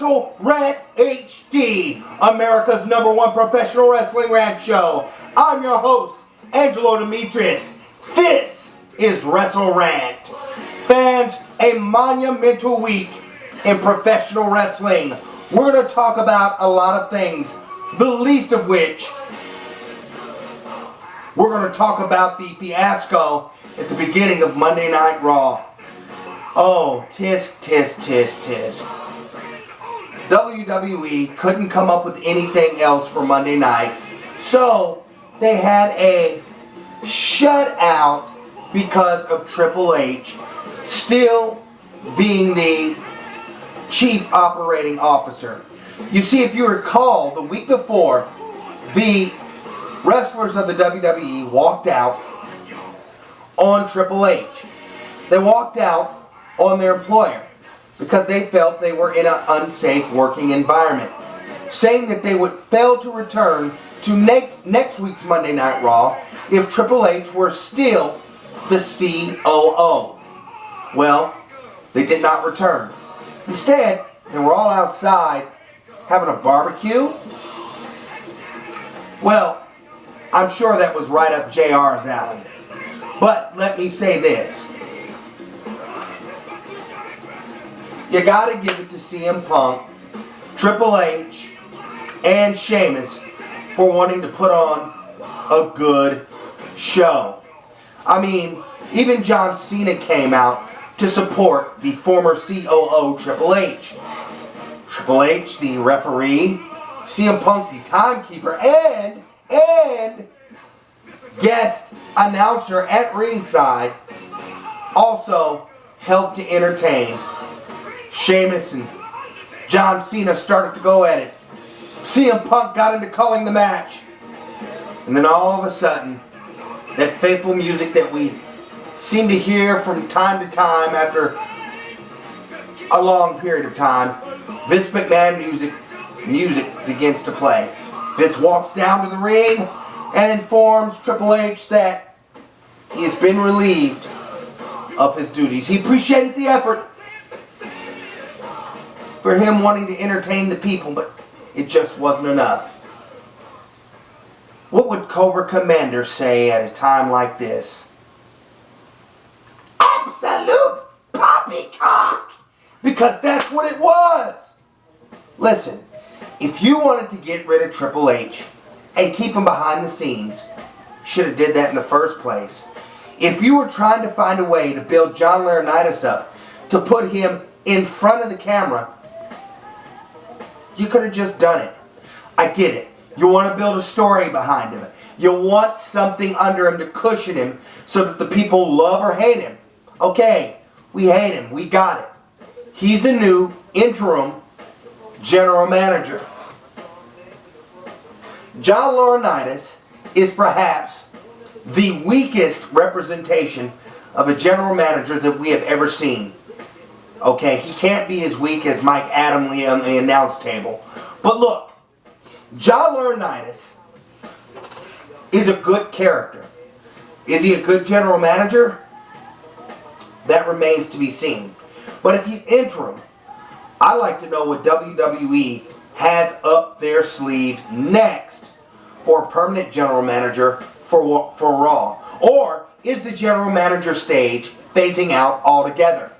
Rant HD, America's #1 professional wrestling rant show. I'm your host, Angelo Demetrius. This is Wrestlerant. Fans, a monumental week in professional wrestling. We're going to talk about a lot of things, the least of which, we're going to talk about the fiasco at the beginning of Monday Night Raw. Oh, tisk. WWE couldn't come up with anything else for Monday night, so they had a shutout because of Triple H still being the chief operating officer. You see, if you recall, the week before, the wrestlers of the WWE walked out on Triple H. They walked out on their employer because they felt they were in an unsafe working environment, saying that they would fail to return to next week's Monday Night Raw if Triple H were still the COO. Well, they did not return. Instead, they were all outside having a barbecue. Well, I'm sure that was right up JR's alley. But let me say this. You gotta give it to CM Punk, Triple H, and Sheamus for wanting to put on a good show. I mean, even John Cena came out to support the former COO Triple H. Triple H, the referee, CM Punk, the timekeeper, and guest announcer at ringside, also helped to entertain. Sheamus and John Cena started to go at it. CM Punk got into calling the match. And then all of a sudden, that faithful music that we seem to hear from time to time after a long period of time, Vince McMahon music begins to play. Vince walks down to the ring and informs Triple H that he has been relieved of his duties. He appreciated the effort for him wanting to entertain the people, but it just wasn't enough. What would Cobra Commander say at a time like this? Absolute poppycock! Because that's what it was! Listen, if you wanted to get rid of Triple H and keep him behind the scenes, should have did that in the first place. If you were trying to find a way to build John Laurinaitis up, to put him in front of the camera, you could have just done it. I get it. You want to build a story behind him. You want something under him to cushion him so that the people love or hate him. Okay, we hate him. We got it. He's the new interim general manager. John Laurinaitis is perhaps the weakest representation of a general manager that we have ever seen. Okay, he can't be as weak as Mike Adamle on the announce table. But look, John Laurinaitis is a good character. Is he a good general manager? That remains to be seen. But if he's interim, I'd like to know what WWE has up their sleeve next for a permanent general manager for Raw. Or is the general manager stage phasing out altogether?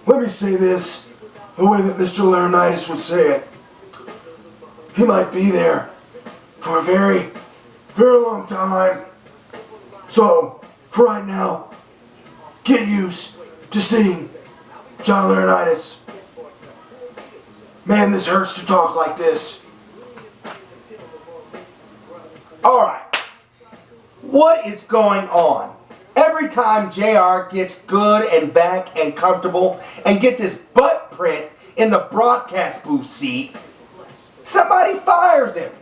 Let me say this the way that Mr. Laurinaitis would say it. He might be there for a very, very long time. So, for right now, get used to seeing John Laurinaitis. Man, this hurts to talk like this. Alright. What is going on? Every time JR gets good and back and comfortable and gets his butt print in the broadcast booth seat, somebody fires him.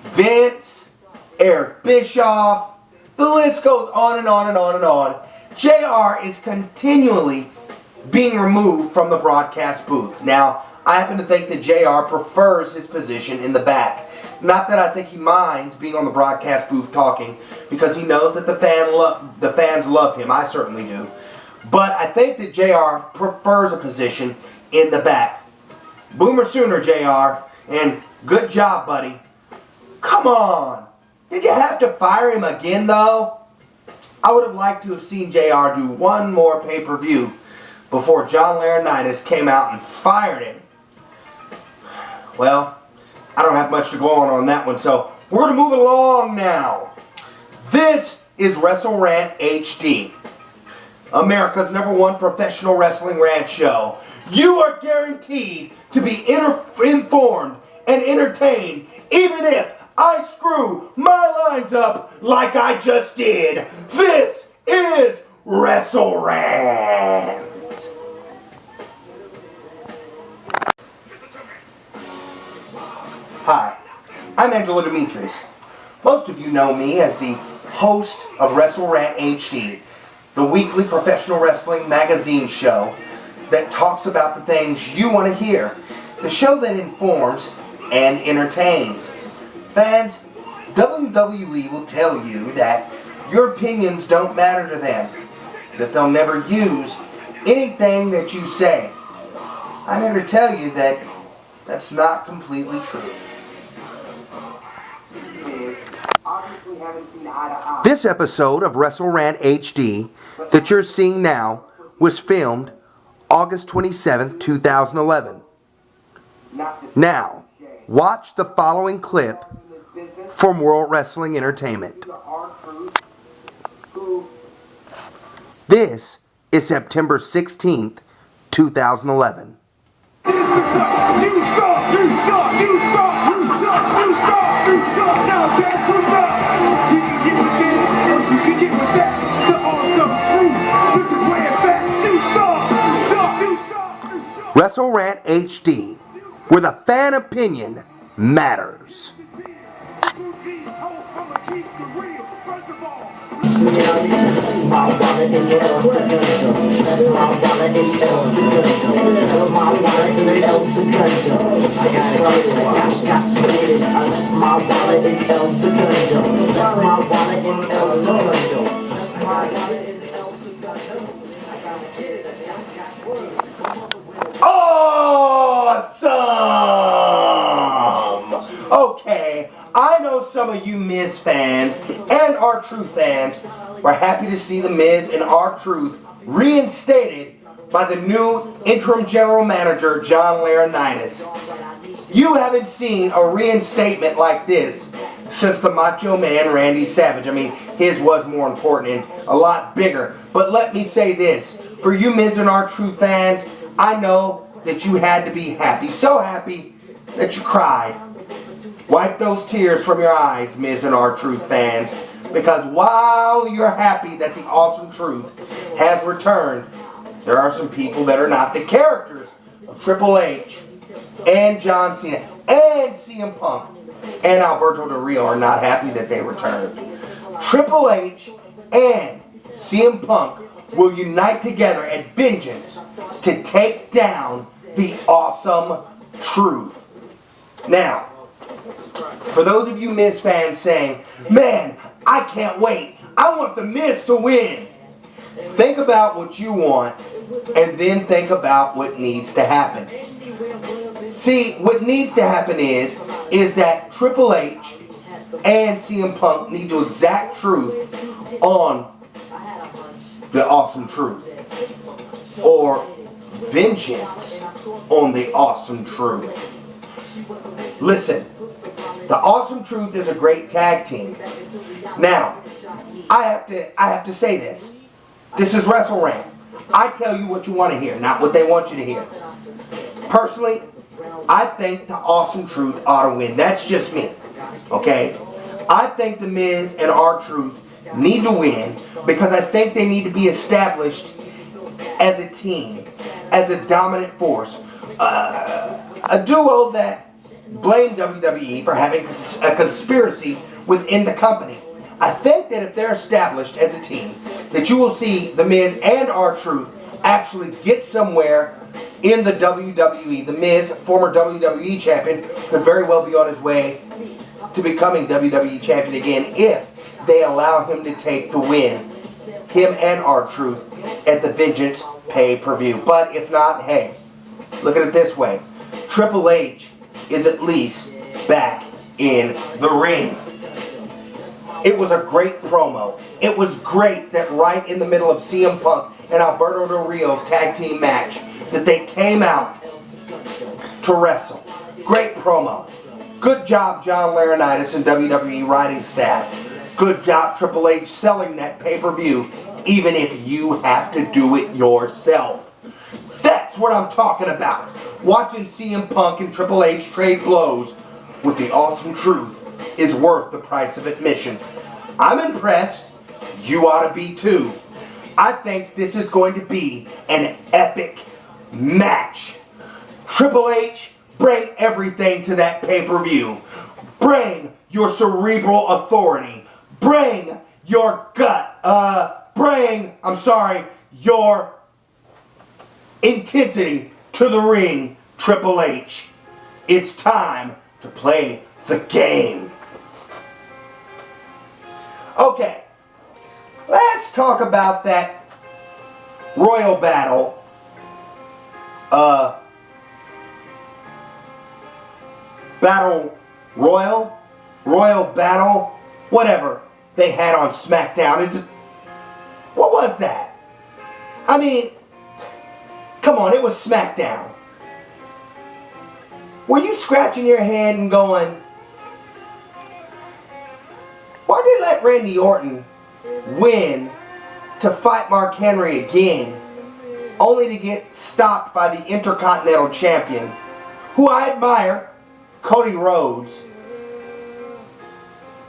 Vince, Eric Bischoff, the list goes on and on and on and on. JR is continually being removed from the broadcast booth. Now, I happen to think that JR prefers his position in the back. Not that I think he minds being on the broadcast booth talking, because he knows that the fans love him. I certainly do. But I think that JR prefers a position in the back. Boomer Sooner, JR. And good job, buddy. Come on. Did you have to fire him again, though? I would have liked to have seen JR do one more pay-per-view before John Laurinaitis came out and fired him. Well, I don't have much to go on that one, so we're going to move along now. This is Wrestlerant HD, America's #1 professional wrestling rant show. You are guaranteed to be informed and entertained, even if I screw my lines up like I just did. This is Wrestlerant. Hi, I'm Angelo Demetrius. Most of you know me as the host of Wrestlerant HD, the weekly professional wrestling magazine show that talks about the things you want to hear, the show that informs and entertains. Fans, WWE will tell you that your opinions don't matter to them, that they'll never use anything that you say. I'm here to tell you that that's not completely true. This episode of Wrestlerant HD that you're seeing now was filmed August 27th, 2011. Now, watch the following clip from World Wrestling Entertainment. This is September 16th, 2011. Wrestlerant HD, where the fan opinion matters. My wallet is El Segundo. My wallet is El Segundo. My wallet is El Segundo. I got to get it. My wallet is El Segundo. My wallet is El Segundo. My wallet is El Segundo. I gotta get it. Awesome! Okay, I know some of you Miz fans and R-Truth fans were happy to see the Miz and R-Truth reinstated by the new interim general manager, John Laurinaitis. You haven't seen a reinstatement like this since the Macho Man Randy Savage. I mean, his was more important and a lot bigger. But let me say this, for you Miz and R-Truth fans, I know that you had to be happy, so happy that you cried. Wipe those tears from your eyes, Miz and R-Truth fans, because while you're happy that the Awesome Truth has returned, there are some people that are not. The characters of Triple H and John Cena and CM Punk and Alberto Del Rio are not happy that they returned. Triple H and CM Punk will unite together at Vengeance to take down the Awesome Truth. Now, for those of you Miz fans saying, man, I can't wait, I want the Miz to win. Think about what you want and then think about what needs to happen. See, what needs to happen is that Triple H and CM Punk need to exact truth on the Awesome Truth, or vengeance on the Awesome Truth. Listen, the Awesome Truth is a great tag team. Now, I have to say this. This is Wrestlerant. I tell you what you want to hear, not what they want you to hear. Personally, I think the Awesome Truth ought to win. That's just me. Okay? I think the Miz and R-Truth need to win because I think they need to be established as a team, as a dominant force. A duo that blamed WWE for having a conspiracy within the company. I think that if they're established as a team, that you will see the Miz and R-Truth actually get somewhere in the WWE. The Miz, former WWE champion, could very well be on his way to becoming WWE champion again if they allow him to take the win, him and R-Truth, at the Vengeance pay-per-view. But if not, hey, look at it this way. Triple H is at least back in the ring. It was a great promo. It was great that right in the middle of CM Punk and Alberto Del Rio's tag team match that they came out to wrestle. Great promo. Good job, John Laurinaitis and WWE writing staff. Good job, Triple H, selling that pay-per-view, even if you have to do it yourself. That's what I'm talking about. Watching CM Punk and Triple H trade blows with the awesome truth is worth the price of admission. I'm impressed. You ought to be too. I think this is going to be an epic match. Triple H, bring everything to that pay-per-view. Bring your cerebral authority. Bring your your intensity to the ring, Triple H. It's time to play the game. Okay, let's talk about that Royal Battle. Royal Battle, whatever they had on SmackDown. What was that? I mean, come on, it was SmackDown. Were you scratching your head and going, why did they let Randy Orton win to fight Mark Henry again, only to get stopped by the Intercontinental Champion, who I admire, Cody Rhodes?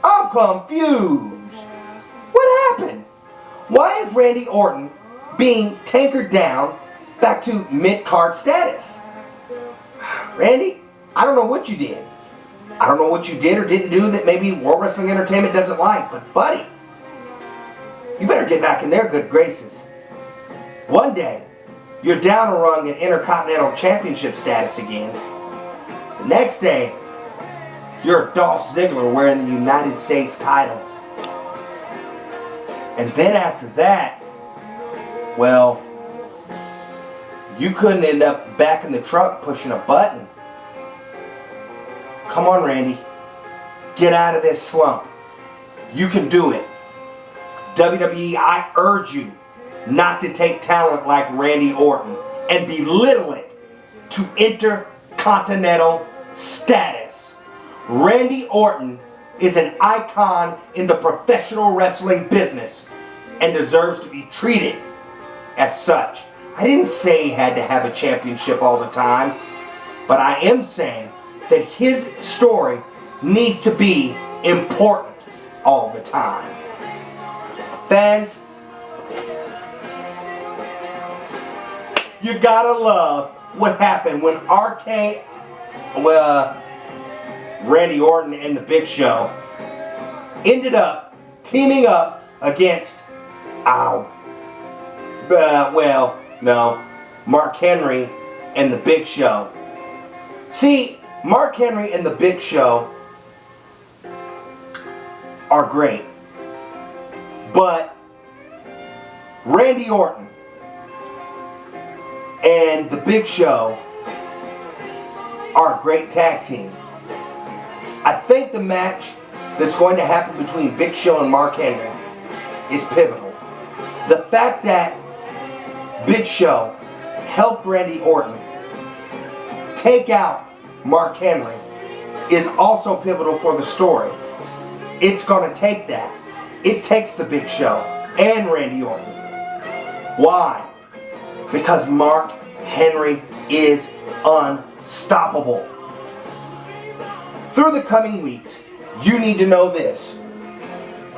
I'm confused. What happened? Why is Randy Orton being tankered down back to mid-card status? Randy, I don't know what you did. I don't know what you did or didn't do that maybe World Wrestling Entertainment doesn't like, but buddy, you better get back in their good graces. One day, you're down a rung in Intercontinental Championship status again. The next day, you're Dolph Ziggler wearing the United States title. And then after that, well, you couldn't end up back in the truck pushing a button. Come on, Randy. Get out of this slump. You can do it. WWE, I urge you not to take talent like Randy Orton and belittle it to intercontinental status. Randy Orton is an icon in the professional wrestling business and deserves to be treated as such. I didn't say he had to have a championship all the time, but I am saying that his story needs to be important all the time. Fans, you gotta love what happened when Randy Orton and the Big Show ended up teaming up against Mark Henry and the Big Show. See, Mark Henry and the Big Show are great, but Randy Orton and the Big Show are a great tag team. I think the match that's going to happen between Big Show and Mark Henry is pivotal. The fact that Big Show helped Randy Orton take out Mark Henry is also pivotal for the story. It's going to take that. It takes the Big Show and Randy Orton. Why? Because Mark Henry is unstoppable. Through the coming weeks, you need to know this: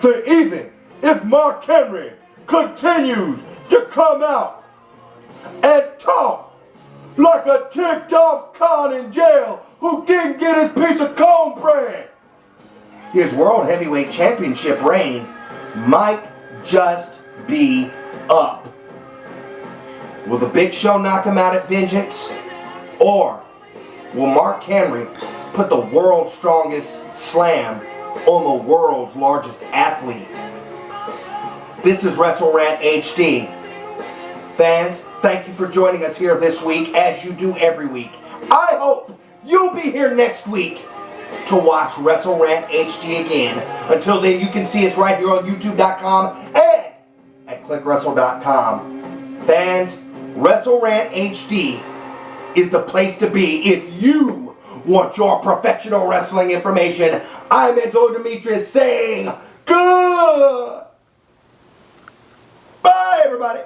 that even if Mark Henry continues to come out and talk like a ticked off con in jail who didn't get his piece of cornbread, his World Heavyweight Championship reign might just be up. Will the Big Show knock him out at Vengeance? Or will Mark Henry put the world's strongest slam on the world's largest athlete? This is Wrestlerant HD. Fans, thank you for joining us here this week, as you do every week. I hope you'll be here next week to watch Wrestlerant HD again. Until then, you can see us right here on YouTube.com and at ClickWrestle.com. Fans, Wrestlerant HD is the place to be if you want your professional wrestling information. I'm Enzo Demetrius saying good. Bye, everybody.